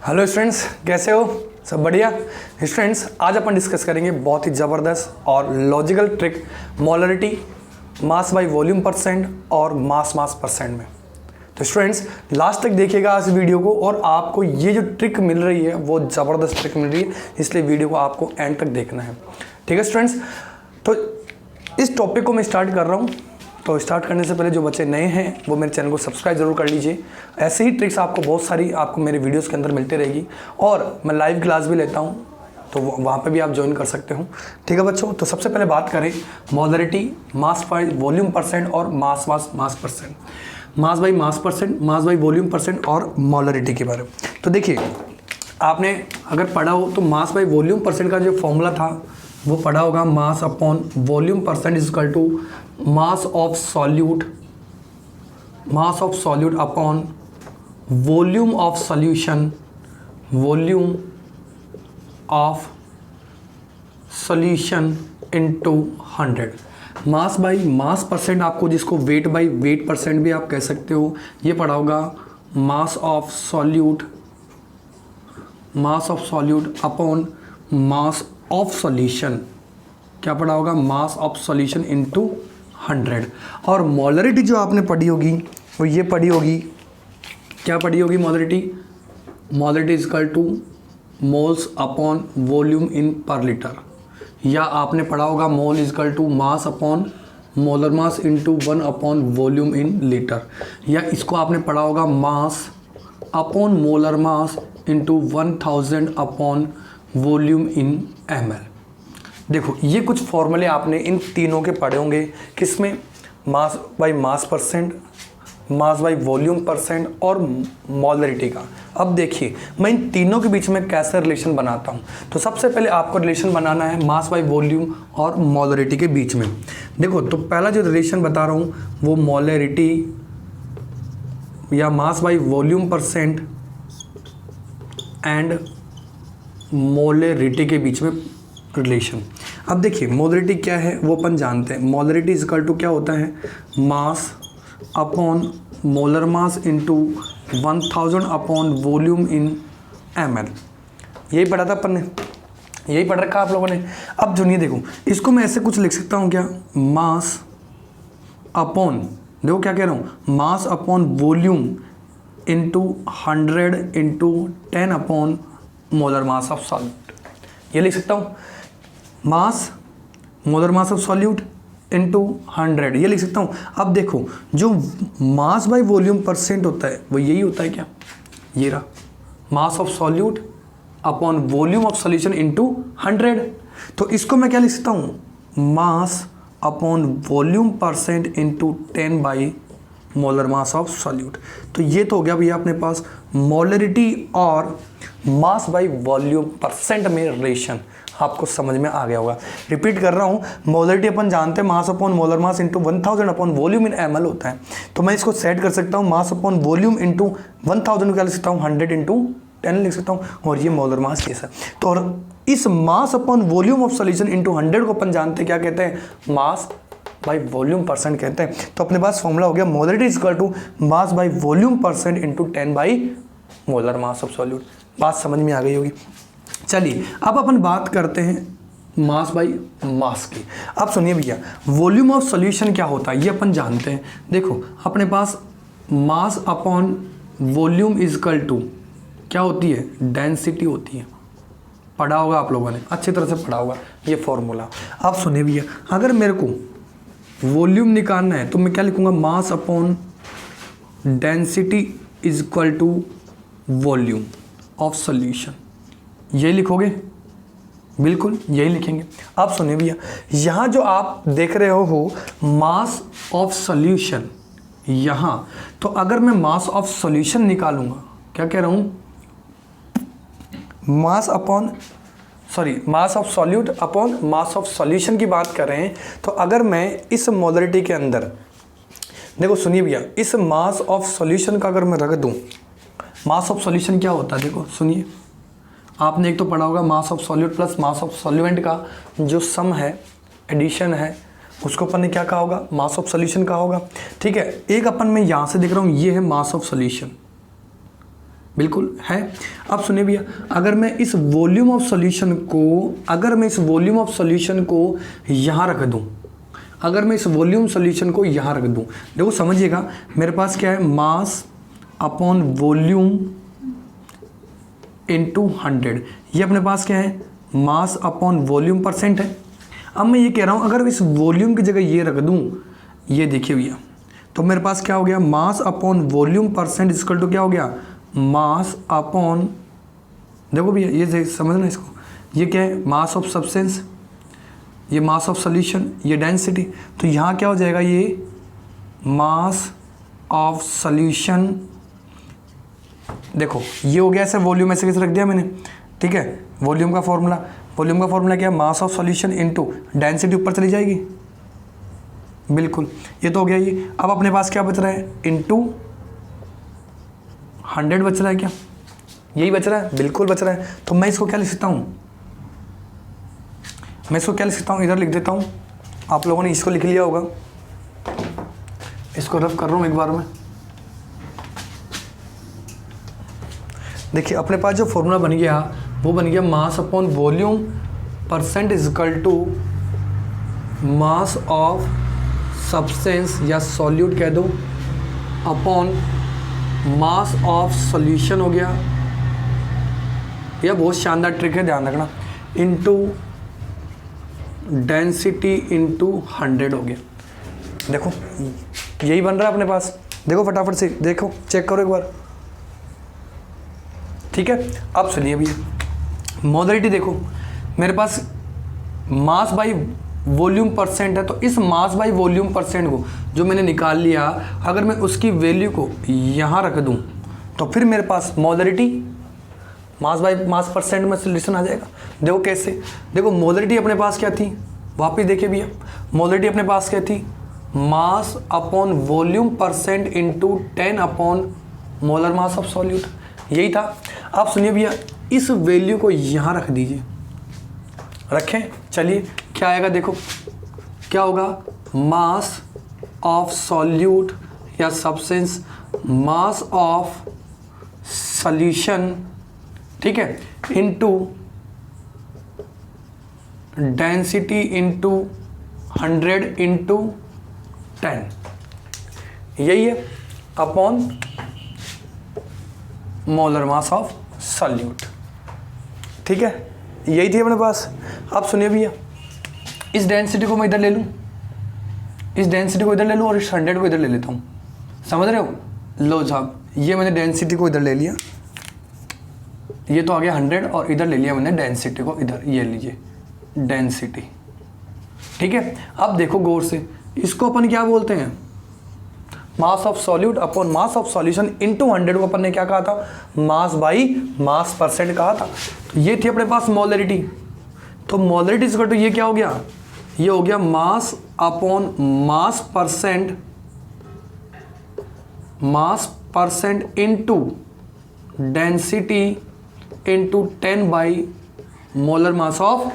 Hello students, कैसे हो? सब बढ़िया। स्टूडेंट्स, आज अपन डिस्कस करेंगे बहुत ही ज़बरदस्त और logical trick molarity, mass by volume percent और मास परसेंट में। तो स्टूडेंट्स, लास्ट तक देखिएगा इस वीडियो को और आपको ये जो ट्रिक मिल रही है वो ज़बरदस्त ट्रिक मिल रही है, इसलिए वीडियो को आपको एंड तक देखना है। ठीक है स्टूडेंट्स, तो इस टॉपिक को मैं स्टार्ट कर रहा हूँ। तो स्टार्ट करने से पहले जो बच्चे नए हैं वो मेरे चैनल को सब्सक्राइब जरूर कर लीजिए। ऐसे ही ट्रिक्स आपको बहुत सारी आपको मेरे वीडियोस के अंदर मिलती रहेगी और मैं लाइव क्लास भी लेता हूँ, तो वहाँ पे भी आप ज्वाइन कर सकते हो। ठीक है बच्चों, तो सबसे पहले बात करें molarity, mass by volume percent और mass percent, mass by mass percent, mass by volume percent और मोलरिटी के बारे में। तो देखिए, आपने अगर पढ़ा हो तो मास बाय वॉल्यूम परसेंट का जो फॉर्मूला था वो पढ़ा होगा, mass upon volume percent is equal to mass of solute upon volume of solution, volume of solution into 100। Mass by mass percent, आपको जिसको वेट बाय वेट परसेंट भी आप कह सकते हो, ये पढ़ा होगा mass of solute upon mass of solution, क्या पढ़ा होगा, मास ऑफ सॉल्यूशन इनटू 100। और मोलरिटी जो आपने पढ़ी होगी वो ये पढ़ी होगी, क्या पढ़ी होगी molarity is equal to moles upon volume in per litre, या आपने पढ़ा होगा mole is equal to mass upon molar mass into 1 upon volume in litre, या इसको आपने पढ़ा होगा mass upon molar mass into 1000 upon volume in ml। देखो, ये कुछ फॉर्मूले आपने इन तीनों के पढ़े होंगे, किसमें, मास by mass percent, mass by volume percent और मोलरिटी का। अब देखिए, मैं इन तीनों के बीच में कैसे रिलेशन बनाता हूँ। तो सबसे पहले आपको रिलेशन बनाना है मास बाय वॉल्यूम और मोलरिटी के बीच में। देखो, तो पहला जो रिलेशन बता रहा हूँ वो मोलरिटी या मास by volume percent and molarity के बीच में रिलेशन। अब देखिए, मोलरिटी क्या है वो अपन जानते हैं। मोलरिटी इज इक्वल टू क्या होता है, मास upon molar mass into 1000 upon volume in ml। यही पढ़ा था अपन ने, यही पढ़ रखा आप लोगों ने। अब सुनिए, देखो, इसको मैं ऐसे कुछ लिख सकता हूँ क्या, मास अपॉन, देखो क्या कह रहा हूँ, मास upon volume into 100 into 10 upon molar mass of solute, ये लिख सकता हूँ। Mass molar mass of solute into 100, ये लिख सकता हूँ। अब देखो, जो मास बाय वॉल्यूम परसेंट होता है वो यही होता है क्या, ये रहा, मास of solute upon volume of solution into 100। तो इसको मैं क्या लिख सकता हूँ, मास upon volume percent into 10 by molar mass of solute. तो ये तो हो गया भैया अपने पास मोलरिटी और मास बाय वॉल्यूम परसेंट में रिलेशन, आपको समझ में आ गया होगा। रिपीट कर रहा हूँ, मोलरिटी अपन जानते हैं मास upon molar mass into 1000 upon volume in ml होता है। तो मैं इसको सेट कर सकता हूँ, मास अपॉन वॉल्यूम इंटू 1000 क्या लिख सकता हूँ, 100 इंटू 10 लिख सकता हूँ, और ये मोलर मास ये सर। तो और इस मास upon volume of solution into 100 को अपन जानते हैं क्या कहते हैं, मास बाय वॉल्यूम परसेंट कहते हैं। तो अपने पास फॉर्मूला हो गया, molarity is equal to mass by volume percent into 10 by molar mass of solute. बात समझ में आ गई होगी। चलिए, अब अपन बात करते हैं मास बाय मास की। अब सुनिए भैया, वॉल्यूम ऑफ सॉल्यूशन क्या होता है ये अपन जानते हैं। देखो, अपने पास mass upon volume is equal to क्या होती है, डेंसिटी होती है। पढ़ा होगा आप लोगों ने, अच्छी तरह से पढ़ा होगा ये फॉर्मूला। अब सुनिए भैया, अगर मेरे को वॉल्यूम निकालना है तो मैं क्या लिखूंगा, mass upon density is equal to volume of solution, ये लिखोगे, बिल्कुल यही लिखेंगे। अब सुनिए भैया, यहाँ जो आप देख रहे हो मास ऑफ सॉल्यूशन, यहाँ तो अगर मैं मास ऑफ सॉल्यूशन निकालूंगा, क्या कह रहा हूँ, मास of solute upon mass of solution की बात कर रहे हैं। तो अगर मैं इस मोलरिटी के अंदर, देखो सुनिए भैया, इस मास ऑफ सॉल्यूशन का अगर मैं रख दूं, मास ऑफ सॉल्यूशन क्या होता है, देखो सुनिए, आपने एक तो पढ़ा होगा mass of solute plus mass of solvent का जो सम है, एडिशन है, उसको अपन ने क्या कहा होगा, मास ऑफ सॉल्यूशन कहा होगा। ठीक है, एक अपन में यहाँ से देख रहा हूँ, ये है मास ऑफ सॉल्यूशन, बिल्कुल है। अब सुनिए भैया, अगर मैं इस वॉल्यूम ऑफ सॉल्यूशन को यहाँ रख दूँ, अगर मैं इस वॉल्यूम सॉल्यूशन को यहाँ रख दूँ, देखो समझिएगा, मेरे पास क्या है, मास अपॉन वॉल्यूम इंटू 100, ये अपने पास क्या है, मास अपॉन वॉल्यूम परसेंट है। अब मैं ये कह रहा हूँ अगर इस वॉल्यूम की जगह ये रख दूँ, ये देखिए भैया, तो मेरे पास क्या हो गया, mass upon volume percent equal to क्या हो गया, मास अपॉन, देखो भैया ये समझना इसको, ये क्या है, मास ऑफ सब्सटेंस, ये मास ऑफ सॉल्यूशन, ये डेंसिटी, तो यहाँ क्या हो जाएगा, ये मास ऑफ सॉल्यूशन, देखो ये हो गया, ऐसे वॉल्यूम ऐसे कैसे रख दिया मैंने, ठीक है। वॉल्यूम का फॉर्मूला क्या है, mass of solution into density ऊपर चली जाएगी, बिल्कुल, ये तो हो गया ये। अब अपने पास क्या बच रहा है, इनटू 100 बच रहा है, क्या यही बच रहा है, बिल्कुल बच रहा है। तो मैं इसको क्या लिख सकता हूँ, इधर लिख देता हूँ, आप लोगों ने इसको लिख लिया होगा, इसको रफ कर रहा हूँ एक बार में। देखिए अपने पास जो फॉर्मूला बन गया वो बन गया, mass upon volume percent is equal to mass of substance या सॉल्यूट कह दो अपॉन मास ऑफ सॉल्यूशन हो गया, यह बहुत शानदार ट्रिक है, ध्यान रखना, इनटू डेंसिटी इनटू 100 हो गया। देखो यही बन रहा है अपने पास, देखो फटाफट से देखो, चेक करो एक बार, ठीक है। अब सुनिए भैया, मॉडलिटी देखो, मेरे पास मास बाई वॉल्यूम परसेंट है, तो इस मास बाई वॉल्यूम परसेंट को जो मैंने निकाल लिया, अगर मैं उसकी वैल्यू को यहाँ रख दूँ तो फिर मेरे पास molality mass by mass percent में सॉल्यूशन आ जाएगा। देखो कैसे, देखो मॉडलिटी अपने पास क्या थी, वापिस देखिए भैया, मॉडलिटी अपने पास क्या थी, मास upon volume percent into 10 upon molar mass of solute, यही था। आप सुनिए भैया, इस वैल्यू को यहाँ रख दीजिए, रखें, चलिए क्या आएगा, देखो क्या होगा, मास ऑफ सॉल्यूट या सब्सटेंस, मास ऑफ सॉल्यूशन, ठीक है, इनटू डेंसिटी इनटू 100 इनटू 10, यही है, upon molar mass of solute, ठीक है, यही थी अपने पास। अब सुनिए भैया, इस डेंसिटी को मैं इधर ले लूँ, और इस 100 को इधर ले लेता हूँ, समझ रहे हो, लो साहब, ये मैंने डेंसिटी को इधर ले लिया, ये तो आ गया 100, और इधर ले लिया मैंने डेंसिटी को इधर, ये लीजिए डेंसिटी, ठीक है। अब देखो गौर से, इसको अपन क्या बोलते हैं, मास of solute upon mass of solution into 100 को अपन ने क्या कहा था, मास बाई मास परसेंट कहा था। तो ये थी अपने पास मोलरिटी, तो मोलरिटी इक्वल टू ये क्या हो गया, ये हो गया mass upon mass percent into density into 10 by molar mass of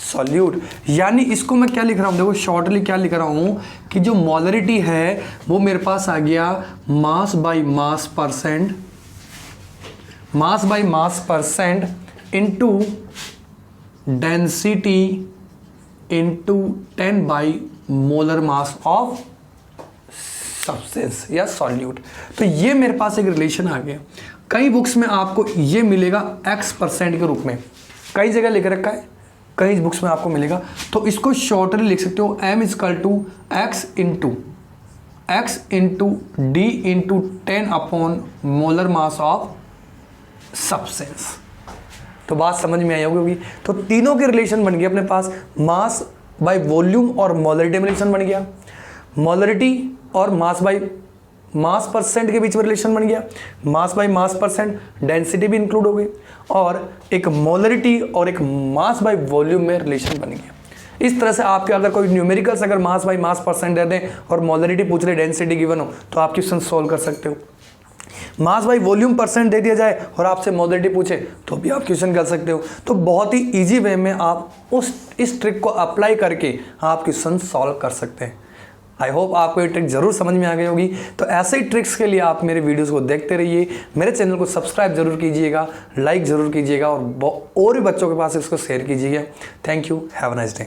solute. यानी इसको मैं क्या लिख रहा हूँ, देखो शॉर्टली क्या लिख रहा हूँ कि जो मोलरिटी है वो मेरे पास आ गया मास by mass percent into density into 10 by molar mass of substance या सॉल्यूट। तो ये मेरे पास एक रिलेशन आ गया। कई बुक्स में आपको ये मिलेगा x% के रूप में, कई जगह लिख रखा है, कई बुक्स में आपको मिलेगा। तो इसको शॉर्टली लिख सकते हो m is equal to x into d into 10 upon molar mass of substance. तो बात समझ में आई होगी। तो तीनों के रिलेशन बन गए अपने पास, मास बाय वॉल्यूम और मोलरिटी में रिलेशन बन गया, मोलरिटी और मास बाय मास परसेंट के बीच में रिलेशन बन गया, मास बाय मास परसेंट, डेंसिटी भी इंक्लूड हो गई, और एक मोलरिटी और एक मास बाय वॉल्यूम में रिलेशन बन गया। इस तरह से आपके अगर कोई न्यूमेरिकल्स अगर मास बाय मास परसेंट दे दें और मोलरिटी पूछ ले, डेंसिटी गिवन हो, तो आप क्वेश्चन सॉल्व कर सकते हो। मास बाय वॉल्यूम परसेंट दे दिया जाए और आपसे मोलरिटी पूछे तो भी आप क्वेश्चन कर सकते हो। तो बहुत ही इजी वे में आप इस ट्रिक को अप्लाई करके आप क्वेश्चन सॉल्व कर सकते हैं। आई होप आपको ये ट्रिक जरूर समझ में आ गई होगी। तो ऐसे ही ट्रिक्स के लिए आप मेरे वीडियोस को देखते रहिए, मेरे चैनल को सब्सक्राइब जरूर कीजिएगा, लाइक जरूर कीजिएगा और भी बच्चों के पास इसको शेयर कीजिएगा। Thank you, have a nice day.